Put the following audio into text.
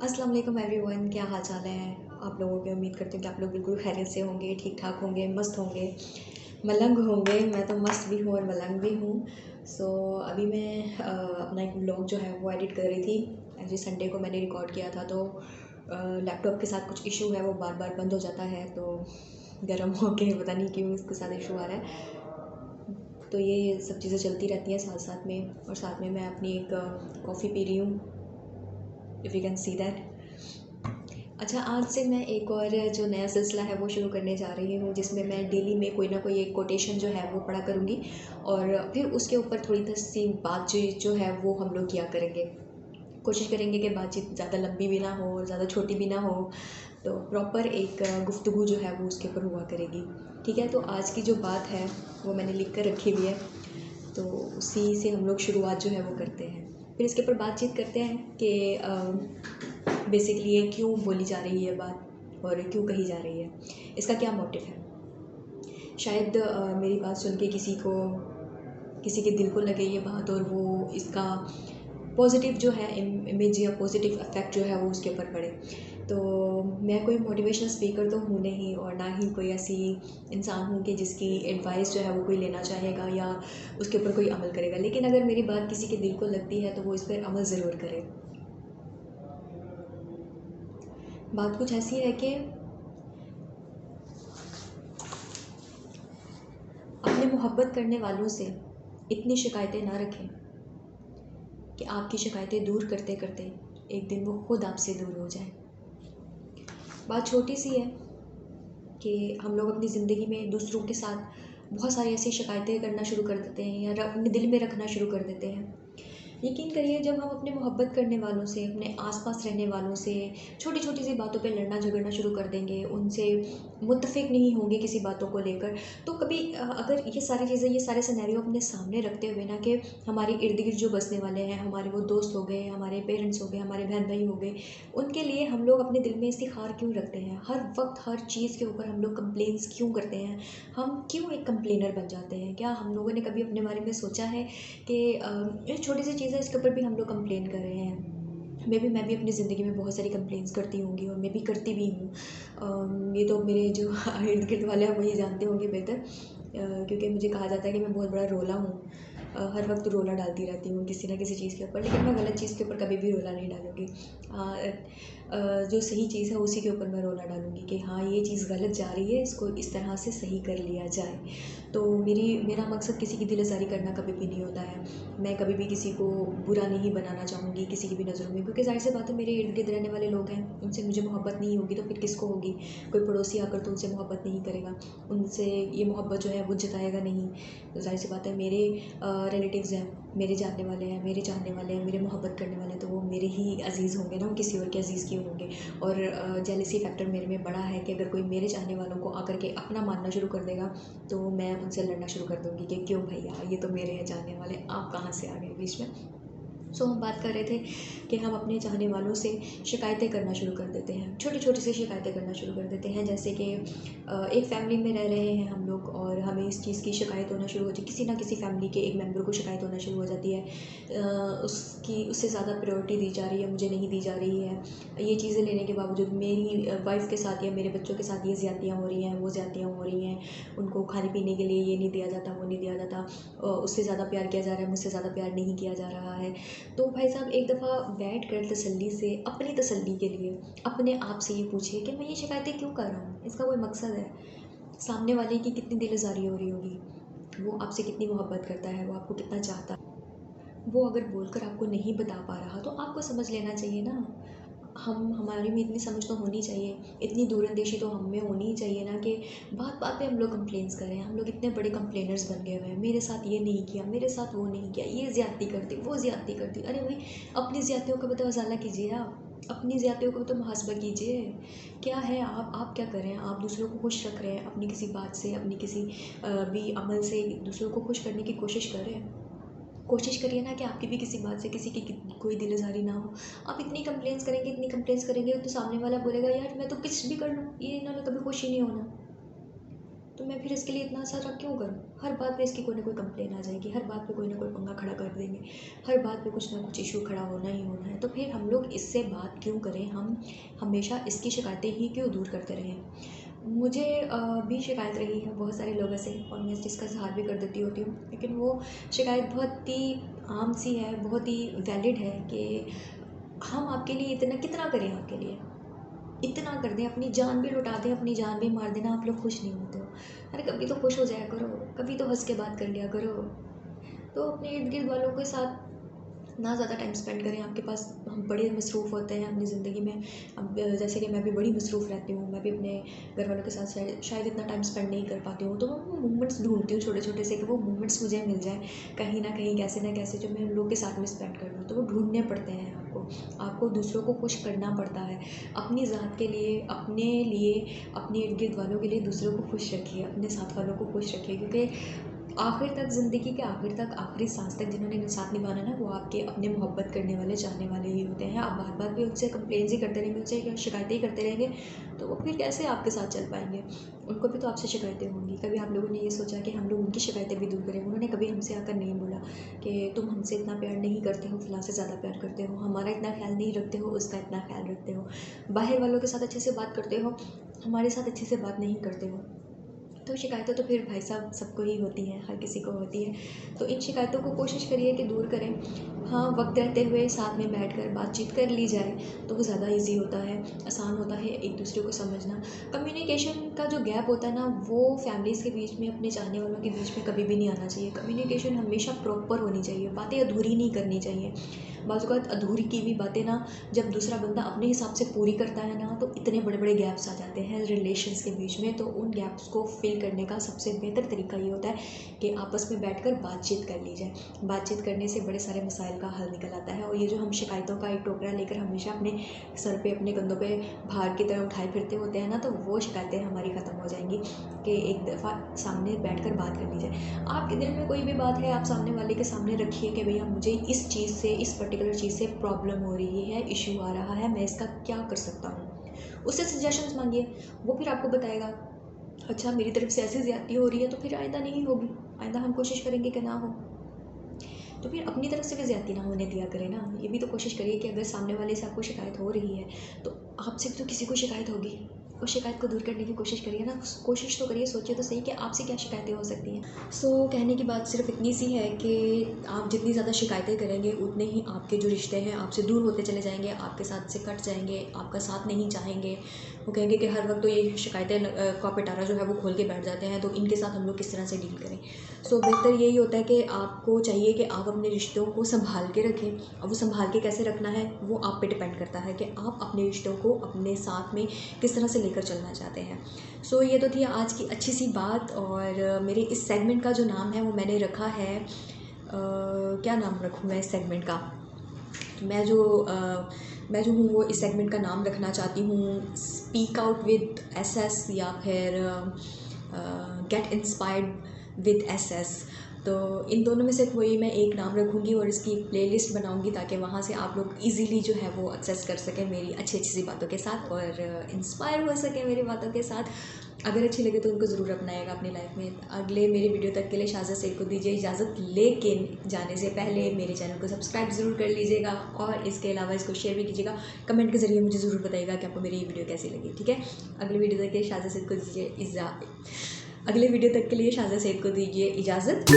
अस्सलाम वालेकुम एवरीवन, क्या हाल चाल है आप लोगों के। उम्मीद करती हूँ कि आप लोग बिल्कुल खैरियत से होंगे, ठीक ठाक होंगे, मस्त होंगे, मलंग होंगे। मैं तो मस्त भी हूँ और मलंग भी हूँ। अभी मैं अपना एक व्लॉग जो है वो एडिट कर रही थी। एवरी संडे को मैंने रिकॉर्ड किया था, तो लैपटॉप के साथ कुछ इशू है, वो बार बार बंद हो जाता है, तो गर्म हो के पता नहीं क्यों इसके साथ इशू आ रहा है। तो ये सब चीज़ें चलती रहती हैं साथ साथ में, और साथ में मैं अपनी एक कॉफ़ी पी रही हूँ, if you can see that. अच्छा, आज से मैं एक और जो नया सिलसिला है वो शुरू करने जा रही हूँ, जिसमें मैं डेली में कोई ना कोई एक कोटेशन जो है वो पढ़ा करूँगी, और फिर उसके ऊपर थोड़ी सी बातचीत जो है वो हम लोग किया करेंगे। कोशिश करेंगे कि बातचीत ज़्यादा लंबी भी ना हो और ज़्यादा छोटी भी ना हो, तो प्रॉपर एक गुफ्तगू जो है वो उसके ऊपर हुआ करेगी। ठीक है, तो आज की जो बात है वो मैंने लिख कर रखी हुई है, तो उसी से हम लोग शुरुआत जो है वो करते हैं। फिर इसके ऊपर बातचीत करते हैं कि बेसिकली ये क्यों बोली जा रही है बात, और क्यों कही जा रही है, इसका क्या मोटिव है। शायद मेरी बात सुन के किसी के दिल को लगे ये बात, और वो इसका पॉजिटिव जो है इमेज या पॉजिटिव इफेक्ट जो है वो उसके ऊपर पड़े। तो मैं कोई मोटिवेशनल स्पीकर तो हूँ नहीं, और ना ही कोई ऐसी इंसान हूँ कि जिसकी एडवाइस जो है वो कोई लेना चाहेगा या उसके ऊपर कोई अमल करेगा। लेकिन अगर मेरी बात किसी के दिल को लगती है तो वो इस पर अमल ज़रूर करे। बात कुछ ऐसी है कि अपने मोहब्बत करने वालों से इतनी शिकायतें ना रखें कि आपकी शिकायतें दूर करते करते एक दिन वो खुद आपसे दूर हो जाए। बात छोटी सी है कि हम लोग अपनी ज़िंदगी में दूसरों के साथ बहुत सारी ऐसी शिकायतें करना शुरू कर देते हैं या अपने दिल में रखना शुरू कर देते हैं। यकीन करिए, जब हम अपने मोहब्बत करने वालों से, अपने आसपास रहने वालों से छोटी छोटी सी बातों पे लड़ना झगड़ना शुरू कर देंगे, उनसे मुत्तफिक नहीं होंगे किसी बातों को लेकर, तो कभी अगर ये सारी चीज़ें, ये सारे सिनेरियो अपने सामने रखते हुए ना, कि हमारे इर्द गिर्द जो बसने वाले हैं, हमारे वो दोस्त हो गए, हमारे पेरेंट्स हो गए, हमारे बहन भाई हो गए, उनके लिए हम लोग अपने दिल में इस्तिखार क्यों रखते हैं। हर वक्त हर चीज़ के ऊपर हम लोग कंप्लेंट्स क्यों करते हैं। हम क्यों एक कंप्लेनर बन जाते हैं। क्या हम लोगों ने कभी अपने बारे में सोचा है कि ये छोटी सी चीज़ है, इसके ऊपर भी हम लोग कंप्लेन कर रहे हैं। मैं भी अपनी ज़िंदगी में बहुत सारी कंप्लेंट्स करती होंगी, और मैं भी करती भी हूँ। ये तो मेरे जो इर्द गिर्द वाले हैं वही जानते होंगे बेहतर, क्योंकि मुझे कहा जाता है कि मैं बहुत बड़ा रोला हूँ। हर वक्त रोला डालती रहती हूँ किसी ना किसी चीज़ के ऊपर, लेकिन मैं गलत चीज़ के ऊपर कभी भी रोला नहीं डालूँगी। जो सही चीज़ है उसी के ऊपर मैं रोला डालूँगी कि हाँ, ये चीज़ गलत जा रही है, इसको इस तरह से सही कर लिया जाए। तो मेरा मकसद किसी की दिल आज़ारी करना कभी भी नहीं होता है। मैं कभी भी किसी को बुरा नहीं बनाना चाहूँगी किसी की भी नज़रों में, क्योंकि ज़ाहिर सी बात है, मेरे इर्द गिर्द रहने वाले लोग हैं, उनसे मुझे मोहब्बत नहीं होगी तो फिर किसको होगी। कोई पड़ोसी आकर तो उनसे मोहब्बत नहीं करेगा, उनसे ये मोहब्बत जो है वो जताएगा नहीं। तो ज़ाहिर सी बात है, मेरे रिलेटिव्स हैं, मेरे जानने वाले हैं, मेरे चाहने वाले हैं, मेरे मोहब्बत करने वाले हैं, तो वो मेरे ही अज़ीज़ होंगे ना, वो किसी और के अज़ीज़ क्यों होंगे। और जेलसी फैक्टर मेरे में बड़ा है कि अगर कोई मेरे चाहने वालों को आकर के अपना मानना शुरू कर देगा, तो मैं उनसे लड़ना शुरू कर दूँगी कि क्यों भैया, ये तो मेरे हैं जानने वाले, आप कहाँ से आ गए बीच में। हम बात कर रहे थे कि हम अपने चाहने वालों से शिकायतें करना शुरू कर देते हैं, छोटी छोटी सी शिकायतें करना शुरू कर देते हैं। जैसे कि एक फैमिली में रह रहे हैं हम लोग, और हमें इस चीज़ की शिकायत होना शुरू होती है, किसी ना किसी फैमिली के एक मेंबर को शिकायत होना शुरू हो जाती है। उससे ज़्यादा प्रायोरिटी दी जा रही है, मुझे नहीं दी जा रही है। ये चीज़ें लेने के बावजूद मेरी वाइफ़ के साथ या मेरे बच्चों के साथ ये ज़्यादतियाँ हो रही हैं, वो ज़्यादतियाँ हो रही हैं। उनको खाने पीने के लिए ये नहीं दिया जाता, वो नहीं दिया जाता। उससे ज़्यादा प्यार किया जा रहा है, मुझसे ज़्यादा प्यार नहीं किया जा रहा है। तो भाई साहब, एक दफ़ा बैठ कर तसल्ली से, अपनी तसल्ली के लिए अपने आप से ये पूछिए कि मैं ये शिकायतें क्यों कर रहा हूँ, इसका कोई मकसद है। सामने वाले की कितनी दिलज़ारी हो रही होगी, वो आपसे कितनी मोहब्बत करता है, वो आपको कितना चाहता है। वो अगर बोलकर आपको नहीं बता पा रहा तो आपको समझ लेना चाहिए ना। हमारे में इतनी समझ तो होनी चाहिए, इतनी दूरअंदेशी तो हम में होनी ही चाहिए ना, कि बात बात पे हम लोग कंप्लेंट्स कर रहे हैं। हम लोग इतने बड़े कंप्लेनर्स बन गए हुए हैं, मेरे साथ ये नहीं किया, मेरे साथ वो नहीं किया, ये ज़्यादती करती, वो ज़्यादती करती। अरे भाई, अपनी ज़्यादतियों का तो उजाला कीजिए, आप अपनी ज़्यादतियों को तो मुहासबा कीजिए। क्या है, आप क्या कर रहे हैं। आप दूसरों को खुश रख रहे हैं अपनी किसी बात से, अपनी किसी भी अमल से दूसरों को खुश करने की कोशिश कर रहे हैं। कोशिश करिए ना कि आपकी भी किसी बात से किसी की कोई दिलज़ारी ना हो। आप इतनी कंप्लेंट्स करेंगे, इतनी कंप्लेंट्स करेंगे, तो सामने वाला बोलेगा यार मैं तो कुछ भी कर लूँ, ये इन्होंने कभी खुश ही नहीं होना। तो मैं फिर इसके लिए इतना सारा क्यों करूँ? हर बात पे इसकी कोई ना कोई कंप्लेन आ जाएगी, हर बात पे कोई ना कोई पंगा खड़ा कर देंगे, हर बात पे कुछ ना कुछ इशू खड़ा होना ही होना है। तो फिर हम लोग इससे बात क्यों करें? हम हमेशा इसकी शिकायतें ही क्यों दूर करते रहें? मुझे भी शिकायत रही है बहुत सारे लोगों से, और मैं जिसका इज़हार भी कर देती होती हूँ, लेकिन वो शिकायत बहुत ही आम सी है, बहुत ही वैलिड है कि हम आपके लिए इतना कितना करें, आपके लिए इतना कर दें, अपनी जान भी लुटा दें, अपनी जान भी मार देना, आप लोग खुश नहीं होते हो। अरे कभी तो खुश हो जाया करो, कभी तो हंस के बात कर लिया करो। तो अपने इर्द गिर्द वालों के साथ ना ज़्यादा टाइम स्पेंड करें। आपके पास हम बड़े मसरूफ़ होते हैं अपनी ज़िंदगी में। अब जैसे कि मैं भी बड़ी मसरूफ़ रहती हूँ, मैं भी अपने घर वालों के साथ शायद इतना टाइम स्पेंड नहीं कर पाती हूँ। तो मैं वो मोमेंट्स ढूंढती हूँ छोटे छोटे से, कि वो मोमेंट्स मुझे मिल जाए कहीं ना कहीं, कैसे ना कैसे, जो मैं उन लोग के साथ में स्पेंड कर दूँ। तो वो ढूंढने पड़ते हैं आपको दूसरों को खुश करना पड़ता है। अपनी ज़ात के लिए, अपने इर्द गिर्द वालों के लिए दूसरों को खुश रखिए, अपने साथ वालों को खुश रखिए, क्योंकि आखिर तक, ज़िंदगी के आखिर तक, आखिरी सांस तक जिन्होंने साथ निभाना ना, वो आपके अपने मोहब्बत करने वाले, चाहने वाले ही होते हैं। आप बार बार भी उनसे कंप्लेंट्स ही करते रहेंगे, उनसे शिकायतें ही करते रहेंगे, तो वो फिर कैसे आपके साथ चल पाएंगे? उनको भी तो आपसे शिकायतें होंगी। कभी आप लोगों ने ये सोचा कि हम लोग उनकी शिकायतें भी दूर करें? उन्होंने कभी हमसे आकर नहीं बोला कि तुम हमसे इतना प्यार नहीं करते हो, फिलहाल से ज़्यादा प्यार करते हो, हमारा इतना ख्याल नहीं रखते हो, उसका इतना ख्याल रखते हो, बाहर वालों के साथ अच्छे से बात करते हो, हमारे साथ अच्छे से बात नहीं करते हो। तो शिकायतें तो फिर भाई साहब सबको ही होती हैं, हर किसी को होती है। तो इन शिकायतों को कोशिश करिए कि दूर करें। हाँ, वक्त रहते हुए साथ में बैठकर बातचीत कर ली जाए तो वो ज़्यादा इजी होता है, आसान होता है एक दूसरे को समझना। कम्युनिकेशन का जो गैप होता है ना, वो फैमिलीज़ के बीच में, अपने चाहने वालों के बीच में कभी भी नहीं आना चाहिए। कम्युनिकेशन हमेशा प्रॉपर होनी चाहिए, बातें अधूरी नहीं करनी चाहिए। बाज़ औक़ात अधूरी की हुई बातें ना, जब दूसरा बंदा अपने हिसाब से पूरी करता है ना, तो इतने बड़े बड़े गैप्स आ जाते हैं रिलेशंस के बीच में। तो उन गैप्स को फिल करने का सबसे बेहतर तरीका ये होता है कि आपस में बैठकर बातचीत कर ली जाए। बातचीत करने से बड़े सारे मसाइल का हल निकल आता है। और ये जो हम शिकायतों का एक टोकरा लेकर हमेशा अपने सर पे, अपने कंधों पे भार की तरह उठाए फिरते होते हैं ना, तो वो शिकायतें हमारी ख़त्म हो जाएंगी कि एक दफ़ा सामने बैठकर बात कर ली जाए। आपके दिल में कोई भी बात है, आप सामने वाले के सामने रखिए कि भैया मुझे इस चीज़ से, इस पर्टिकुलर चीज़ से प्रॉब्लम हो रही है, इशू आ रहा है, मैं इसका क्या कर सकता हूँ। उससे सजेशंस मांगिए, वो फिर आपको बताएगा। अच्छा, मेरी तरफ से ऐसी ज़्यादती हो रही है, तो फिर आइंदा नहीं होगी, आइंदा हम कोशिश करेंगे कि ना हो। तो फिर अपनी तरफ से भी ज़्यादती ना होने दिया करें ना। ये भी तो कोशिश करिए कि अगर सामने वाले से आपको शिकायत हो रही है, तो आपसे तो किसी को शिकायत होगी, उस शिकायत को दूर करने की कोशिश करिए ना। कोशिश तो करिए, सोचिए तो सही कि आपसे क्या शिकायतें हो सकती हैं। सो कहने की बात सिर्फ इतनी सी है कि आप जितनी ज़्यादा शिकायतें करेंगे, उतने ही आपके जो रिश्ते हैं आपसे दूर होते चले जाएंगे, आपके साथ से कट जाएंगे, आपका साथ नहीं चाहेंगे। वो कहेंगे कि हर वक्त तो ये शिकायतें का पिटारा जो है वो खोल के बैठ जाते हैं, तो इनके साथ हम लोग किस तरह से डील करें। सो बेहतर यही होता है कि आपको चाहिए कि आप अपने रिश्तों को संभाल के रखें। और वो संभाल के कैसे रखना है, वो आप पे डिपेंड करता है कि आप अपने रिश्तों को अपने साथ में किस तरह से लेकर चलना चाहते हैं। सो ये तो थी आज की अच्छी सी बात। और मेरे इस सेगमेंट का जो नाम है वो मैंने रखा है, क्या नाम रखूँ मैं इस सेगमेंट का? मैं जो हूँ वो इस सेगमेंट का नाम रखना चाहती हूँ स्पीक आउट विद एसएस, या फिर गेट इंस्पायर्ड विद एसएस। तो इन दोनों में से कोई मैं एक नाम रखूँगी और इसकी एक प्लेलिस्ट बनाऊँगी, ताकि वहाँ से आप लोग इजीली जो है वो एक्सेस कर सकें मेरी अच्छी अच्छी सी बातों के साथ, और इंस्पायर हो सकें मेरी बातों के साथ। अगर अच्छी लगे तो उनको ज़रूर अपनाएगा अपनी लाइफ में। अगले मेरे वीडियो तक के लिए शाज़ा सैद को दीजिए इजाज़त, लेकिन जाने से पहले मेरे चैनल को सब्सक्राइब ज़रूर कर लीजिएगा, और इसके अलावा इसको शेयर भी कीजिएगा। कमेंट के ज़रिए मुझे ज़रूर बताइएगा कि आपको मेरी ये वीडियो कैसी लगी, ठीक है? अगले वीडियो तक के लिए शाज़ा सैद को दीजिए अगले वीडियो तक के लिए शाज़ा सैद को दीजिए इजाज़त।